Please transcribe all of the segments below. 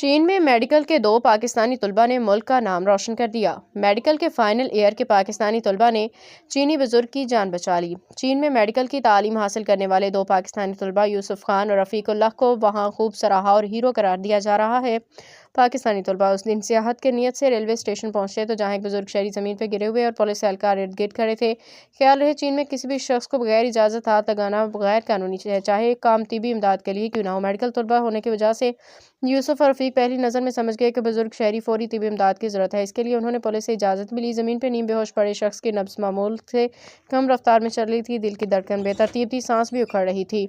چین میں میڈیکل کے 2 پاکستانی طلباء نے ملک کا نام روشن کر دیا۔ میڈیکل کے فائنل ایئر کے پاکستانی طلباء نے چینی بزرگ کی جان بچا لی۔ چین میں میڈیکل کی تعلیم حاصل کرنے والے 2 پاکستانی طلباء یوسف خان اور رفیق اللہ کو وہاں خوب سراہا اور ہیرو قرار دیا جا رہا ہے۔ پاکستانی طلباء اس دن سیاحت کی نیت سے ریلوے اسٹیشن پہنچے تو جہاں ایک بزرگ شہری زمین پہ گرے ہوئے اور پولیس اہلکار ارد گرد کھڑے تھے۔ خیال رہے چین میں کسی بھی شخص کو بغیر اجازت ہاتھ لگانا غیر قانونی ہے، چاہے کام طبی امداد کے لیے کیوں نہ ہو۔ میڈیکل طلباء ہونے کی وجہ سے یوسف اور رفیق پہلی نظر میں سمجھ گئے کہ بزرگ شہری فوری طبی امداد کی ضرورت ہے۔ اس کے لیے انہوں نے پولیس سے اجازت بھی لی۔ زمین پہ نیم بے ہوش پڑے شخص کی نبض معمول سے کم رفتار میں چل رہی تھی، دل کی دھڑکن بے ترتیب تھی، سانس بھی اکھڑ رہی تھی۔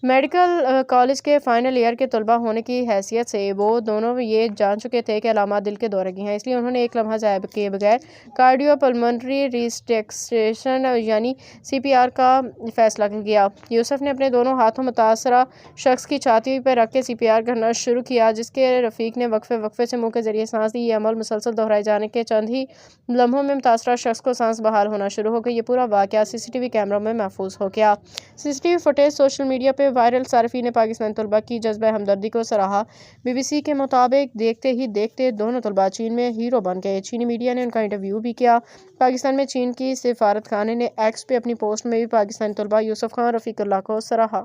میڈیکل کالج کے فائنل ایئر کے طلباء ہونے کی حیثیت سے وہ دونوں یہ جان چکے تھے کہ علامات دل کے دورے کی ہیں، اس لیے انہوں نے ایک لمحہ ضائع کیے بغیر کارڈیو پلمنری ریسسٹیشن یعنی CPR کا فیصلہ کیا۔ یوسف نے اپنے دونوں ہاتھوں متاثرہ شخص کی چھاتی پر رکھ کے CPR کرنا شروع کیا، جس کے رفیق نے وقفے سے منہ کے ذریعے سانس دی۔ یہ عمل مسلسل دہرائے جانے کے چند ہی لمحوں میں متاثرہ شخص کو سانس بحال ہونا شروع ہو گئی۔ یہ پورا واقعہ CCTV کیمروں میں محفوظ ہو گیا۔ CCTV فوٹیج سوشل میڈیا پہ وائرل، صارفین نے پاکستانی طلباء کی جذبہ ہمدردی کو سراہا۔ BBC کے مطابق دیکھتے ہی دیکھتے دونوں طلباء چین میں ہیرو بن گئے۔ چینی میڈیا نے ان کا انٹرویو بھی کیا۔ پاکستان میں چین کی سفارت خانے نے ایکس پہ اپنی پوسٹ میں بھی پاکستانی طلباء یوسف خان اور رفیق اللہ کو سراہا۔